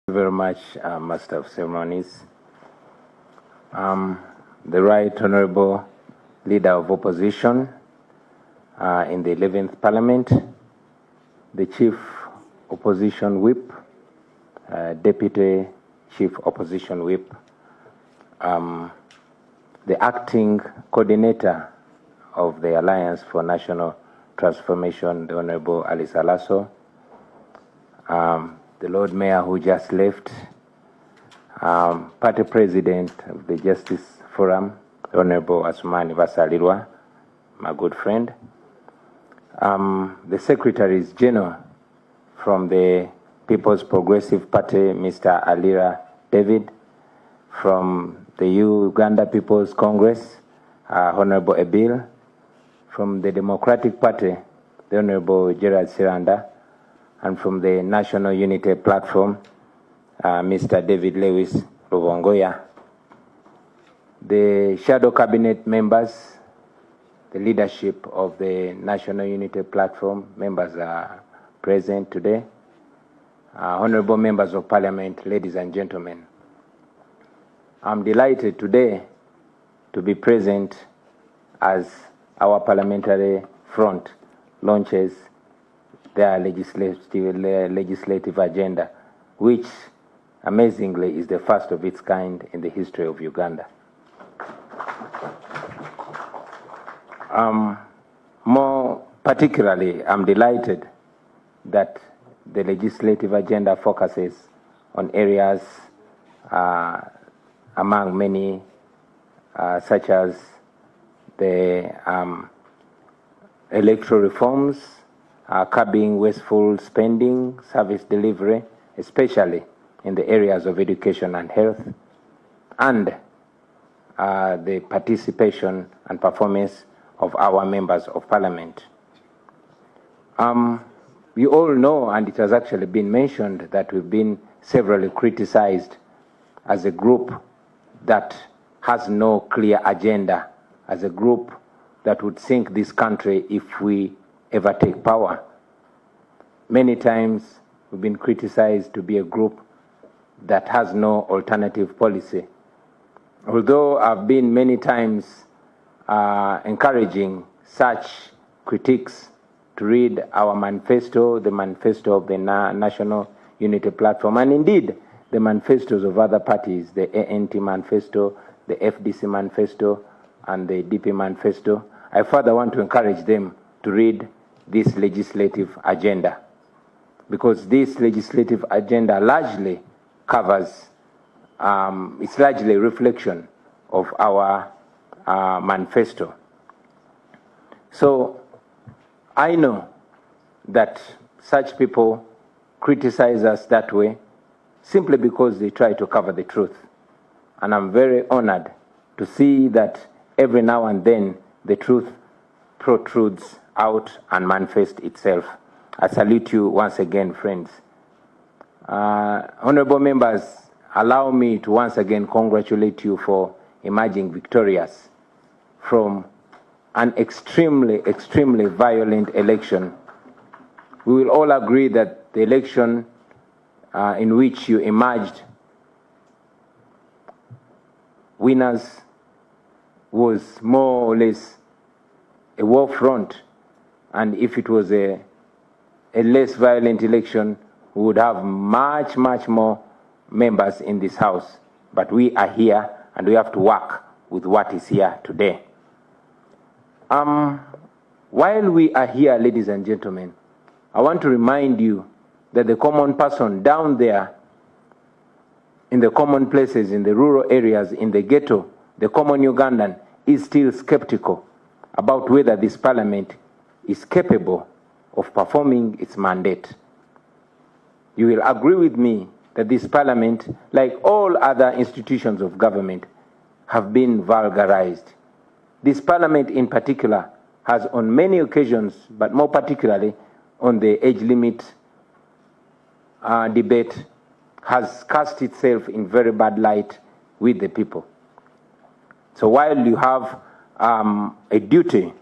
Thank you very much, Master of Ceremonies. The Right Honorable Leader of Opposition in the 11th Parliament, the Chief Opposition Whip, Deputy Chief Opposition Whip, the Acting Coordinator of the Alliance for National Transformation, the Honorable Alice Alaso, the Lord Mayor who just left, Party President of the Justice Forum, Honorable Asumani Vasalirwa, my good friend, the Secretaries General from the People's Progressive Party, Mr. Alira David, from the Uganda People's Congress, Honorable Ebil, from the Democratic Party, the Honorable Gerard Siranda, and from the National Unity Platform, Mr. David Lewis Ruvongoya. The shadow cabinet members, the leadership of the National Unity Platform members are present today. Honorable members of Parliament, ladies and gentlemen, I'm delighted today to be present as our parliamentary front launches their legislative agenda, which amazingly is the first of its kind in the history of Uganda. More particularly, I'm delighted that the legislative agenda focuses on areas among many such as the electoral reforms, curbing wasteful spending, service delivery, especially in the areas of education and health, and the participation and performance of our members of Parliament. We all know, and it has actually been mentioned, that we've been severally criticized as a group that has no clear agenda, as a group that would sink this country if we ever take power. Many times we've been criticized to be a group that has no alternative policy. Although I've been many times encouraging such critiques to read our manifesto, the manifesto of the National Unity Platform, and indeed the manifestos of other parties, the ANT manifesto, the FDC manifesto, and the DP manifesto, I further want to encourage them to read this legislative agenda, because this legislative agenda largely covers, it's largely a reflection of our manifesto. So I know that such people criticize us that way simply because they try to cover the truth. And I'm very honored to see that every now and then the truth protrudes out and manifests itself. I salute you once again, friends. Honorable members, allow me to once again congratulate you for emerging victorious from an extremely, extremely violent election. We will all agree that the election in which you emerged winners was more or less a war front, and if it was a less violent election, we would have much, much more members in this House. But we are here and we have to work with what is here today. While we are here, ladies and gentlemen, I want to remind you that the common person down there in the common places, in the rural areas, in the ghetto, the common Ugandan is still skeptical about whether this parliament is capable of performing its mandate. You will agree with me that this parliament, like all other institutions of government, have been vulgarized. This parliament in particular has on many occasions, but more particularly on the age limit debate, has cast itself in very bad light with the people. So while you have a duty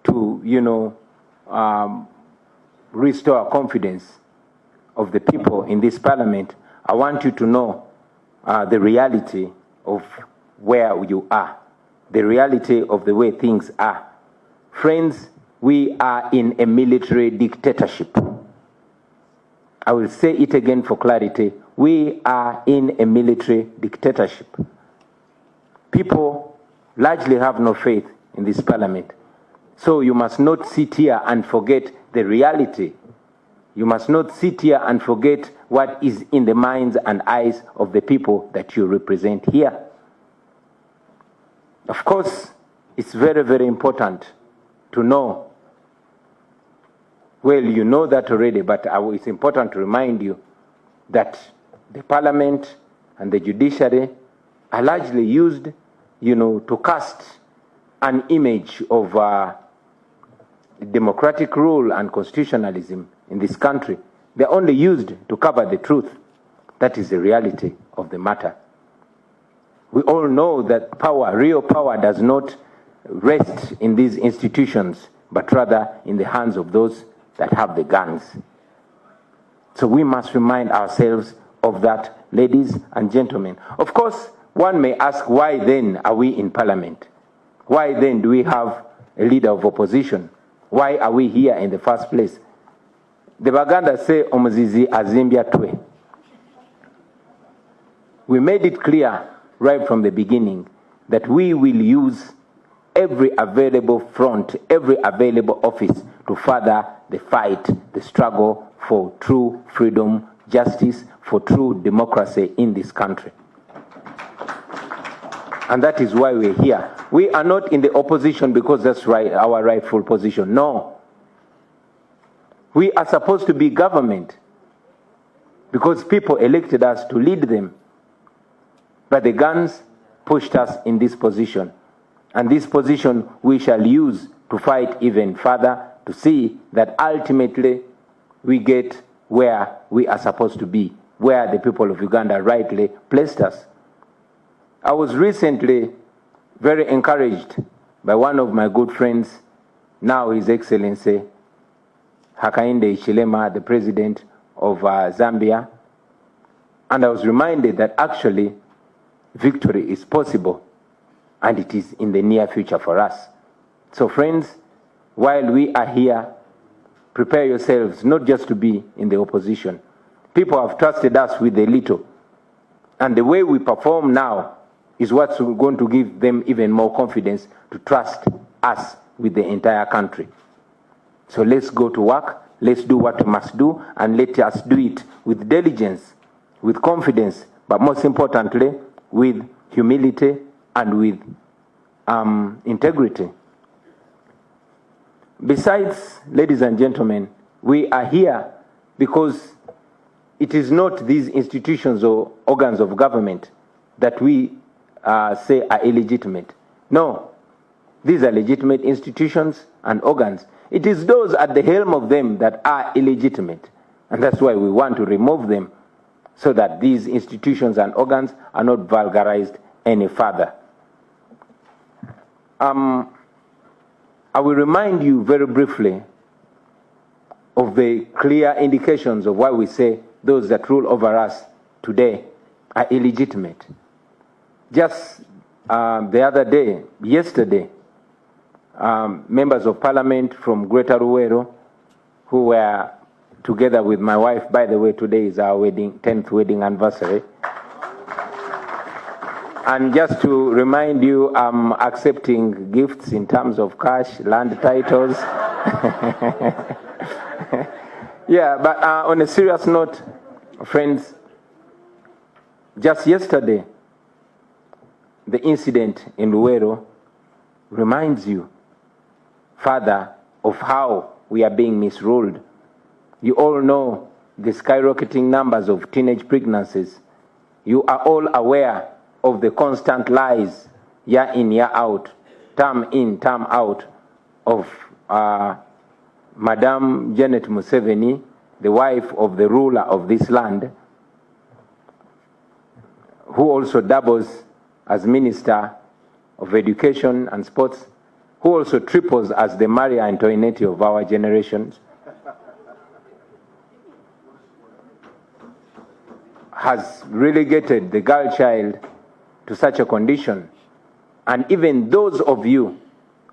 to, restore confidence of the people in this parliament, I want you to know the reality of where you are, the reality of the way things are. Friends, we are in a military dictatorship. I will say it again for clarity. We are in a military dictatorship. People largely have no faith in this parliament. So you must not sit here and forget the reality. You must not sit here and forget what is in the minds and eyes of the people that you represent here. Of course, it's very, very important to know. Well, you know that already, but it's important to remind you that the parliament and the judiciary are largely used, to cast an image of democratic rule and constitutionalism in this country. They're only used to cover the truth. That is the reality of the matter. We all know that power, real power, does not rest in these institutions, but rather in the hands of those that have the guns. So we must remind ourselves of that, ladies and gentlemen. Of course, one may ask, why then are we in parliament? Why then do we have a leader of opposition? Why are we here in the first place? The Baganda say, Omuzizi azimbya twe. We made it clear right from the beginning that we will use every available front, every available office to further the fight, the struggle for true freedom, justice, for true democracy in this country. And that is why we're here. We are not in the opposition because that's right, our rightful position. No. We are supposed to be government because people elected us to lead them. But the guns pushed us in this position. And this position we shall use to fight even further, to see that ultimately we get where we are supposed to be, where the people of Uganda rightly placed us. I was recently very encouraged by one of my good friends, now His Excellency Hakainde Hichilema, the President of Zambia, and I was reminded that actually victory is possible, and it is in the near future for us. So friends, while we are here, prepare yourselves not just to be in the opposition. People have trusted us with a little, and the way we perform now is what's going to give them even more confidence to trust us with the entire country. So let's go to work, let's do what we must do, and let us do it with diligence, with confidence, but most importantly, with humility and with integrity. Besides, ladies and gentlemen, we are here because it is not these institutions or organs of government that we say are illegitimate. No, these are legitimate institutions and organs. It is those at the helm of them that are illegitimate. And that's why we want to remove them so that these institutions and organs are not vulgarized any further. I will remind you very briefly of the clear indications of why we say those that rule over us today are illegitimate. Just the other day, yesterday, members of parliament from Greater Luweero, who were together with my wife, by the way, today is our 10th wedding anniversary. And just to remind you, I'm accepting gifts in terms of cash, land titles. Yeah, but on a serious note, friends, just yesterday, the incident in Luweero reminds you further of how we are being misruled. You all know the skyrocketing numbers of teenage pregnancies. You are all aware of the constant lies, year in, year out, term in, term out, of Madam Janet Museveni, the wife of the ruler of this land, who also doubles as Minister of Education and Sports, who also triples as the Maria Antoinette of our generations. has relegated the girl child to such a condition. And even those of you,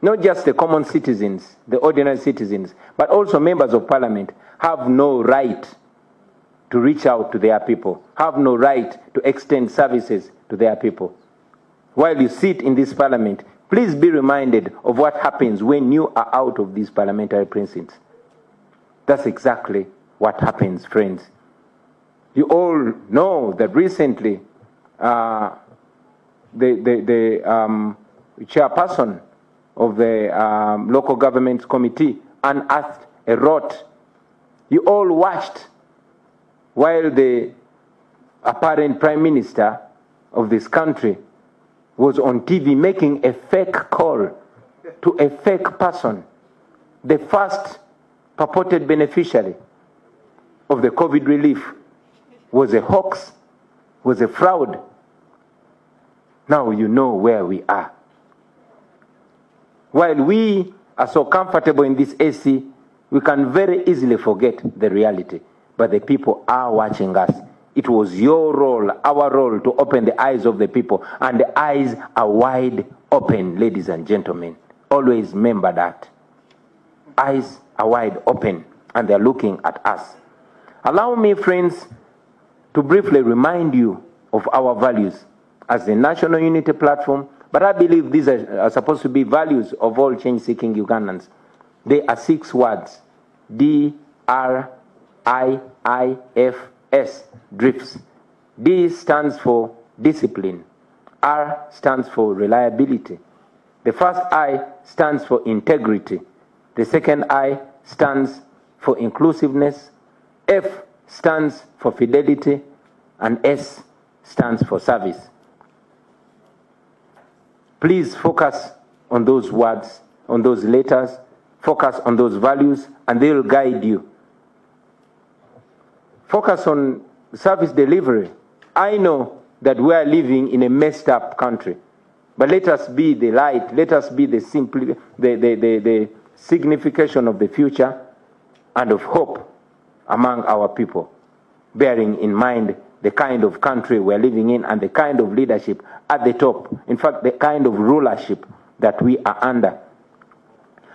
not just the common citizens, the ordinary citizens, but also members of parliament, have no right to reach out to their people, have no right to extend services to their people. While you sit in this parliament, please be reminded of what happens when you are out of these parliamentary precincts. That's exactly what happens, friends. You all know that recently the chairperson of the local government committee unearthed a rot. You all watched while the apparent prime minister of this country was on TV making a fake call to a fake person, the first purported beneficiary of the COVID relief, was a hoax, was a fraud. Now you know where we are. While we are so comfortable in this AC, we can very easily forget the reality. But the people are watching us. It was your role, our role, to open the eyes of the people. And the eyes are wide open, ladies and gentlemen. Always remember that. Eyes are wide open, and they're looking at us. Allow me, friends, to briefly remind you of our values as the National Unity Platform, but I believe these are supposed to be values of all change-seeking Ugandans. They are 6 words: DRIIFS, drifts. D stands for discipline. R stands for reliability. The first I stands for integrity. The second I stands for inclusiveness. F stands for fidelity, and S stands for service. Please focus on those words, on those letters, focus on those values, and they will guide you. Focus on service delivery. I know that we are living in a messed up country, but let us be the light, let us be the signification of the future and of hope among our people, bearing in mind the kind of country we're living in and the kind of leadership at the top, in fact, the kind of rulership that we are under.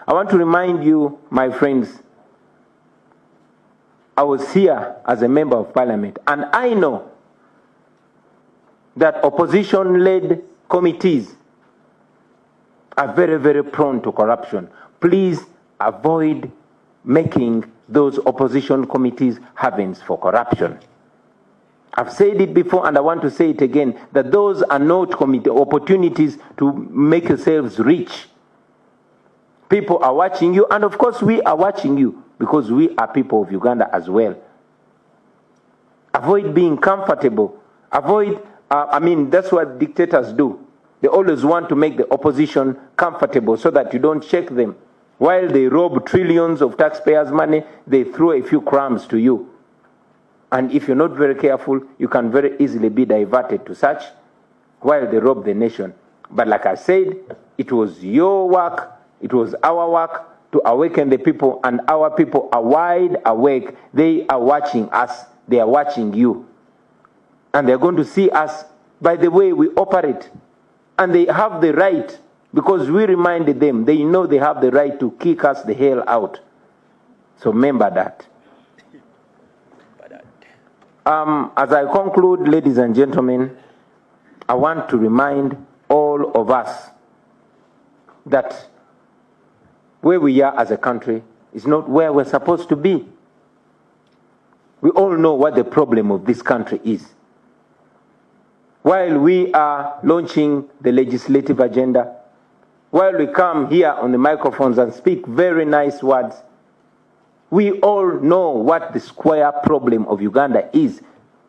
I want to remind you, my friends, I was here as a member of parliament, and I know that opposition-led committees are very, very prone to corruption. Please avoid making those opposition committees havens for corruption. I've said it before and I want to say it again, that those are not opportunities to make yourselves rich. People are watching you, and of course we are watching you because we are people of Uganda as well. Avoid being comfortable. Avoid, that's what dictators do. They always want to make the opposition comfortable so that you don't check them. While they rob trillions of taxpayers' money, they throw a few crumbs to you. And if you're not very careful, you can very easily be diverted to such while they rob the nation. But like I said, it was your work, it was our work to awaken the people, and our people are wide awake. They are watching us, they are watching you. And they're going to see us by the way we operate. And they have the right, because we reminded them, they know they have the right to kick us the hell out. So remember that. As I conclude, ladies and gentlemen, I want to remind all of us that where we are as a country is not where we're supposed to be. We all know what the problem of this country is. While we are launching the legislative agenda, while we come here on the microphones and speak very nice words, we all know what the square problem of Uganda is.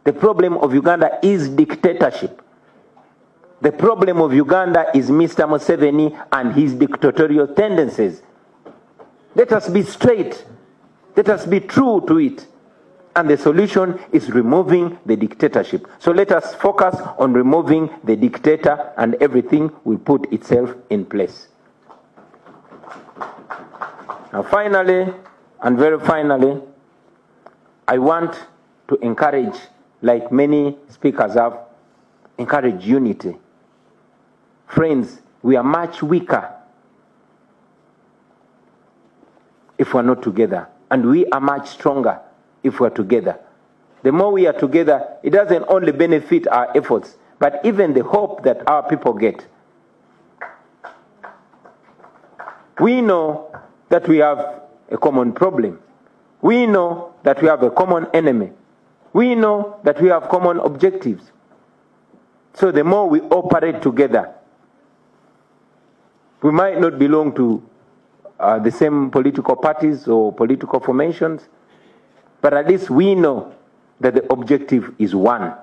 The problem of Uganda is dictatorship. The problem of Uganda is Mr. Museveni and his dictatorial tendencies. Let us be straight. Let us be true to it. And the solution is removing the dictatorship. So let us focus on removing the dictator, and everything will put itself in place. Now finally, and very finally, I want to encourage like many speakers have, encourage unity. Friends, we are much weaker if we're not together, and we are much stronger if we're together. The more we are together, it doesn't only benefit our efforts, but even the hope that our people get. We know that we have a common problem. We know that we have a common enemy. We know that we have common objectives. So the more we operate together, we might not belong to the same political parties or political formations, but at least we know that the objective is one.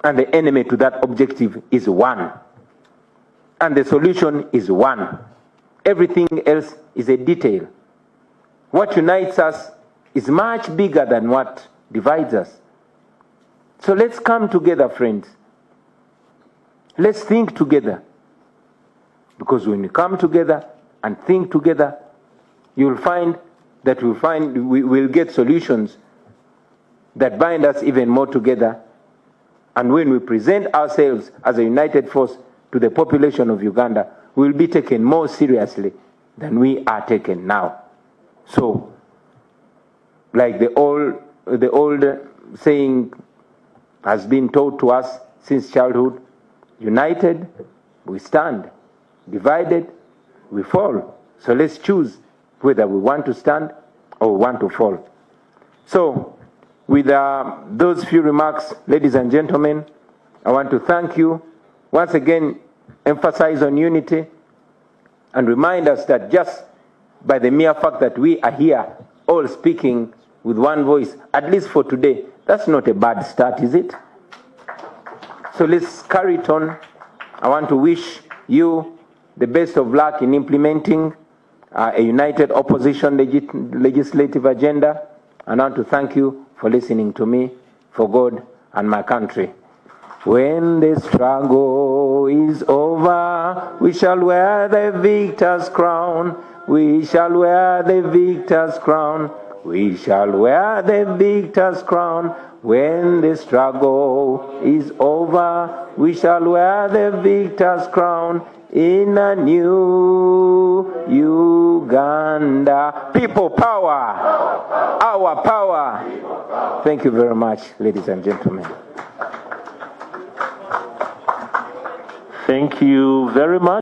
And the enemy to that objective is one. And the solution is one. Everything else is a detail. What unites us is much bigger than what divides us. So let's come together, friends. Let's think together. Because when we come together and think together, you'll find that we will get solutions that bind us even more together. And when we present ourselves as a united force to the population of Uganda, we will be taken more seriously than we are taken now. So, like the old saying has been taught to us since childhood, united, we stand. Divided, we fall. So let's choose whether we want to stand or we want to fall. So, with those few remarks, ladies and gentlemen, I want to thank you. Once again, emphasize on unity and remind us that just by the mere fact that we are here, all speaking with one voice, at least for today, that's not a bad start, is it? So let's carry it on. I want to wish you the best of luck in implementing a united opposition legislative agenda. And I want to thank you for listening to me, for God and my country. When the struggle is over, we shall wear the victor's crown. We shall wear the victor's crown. We shall wear the victor's crown. When the struggle is over, we shall wear the victor's crown in a new Uganda. People power. Our power. Thank you very much, ladies and gentlemen. Thank you very much.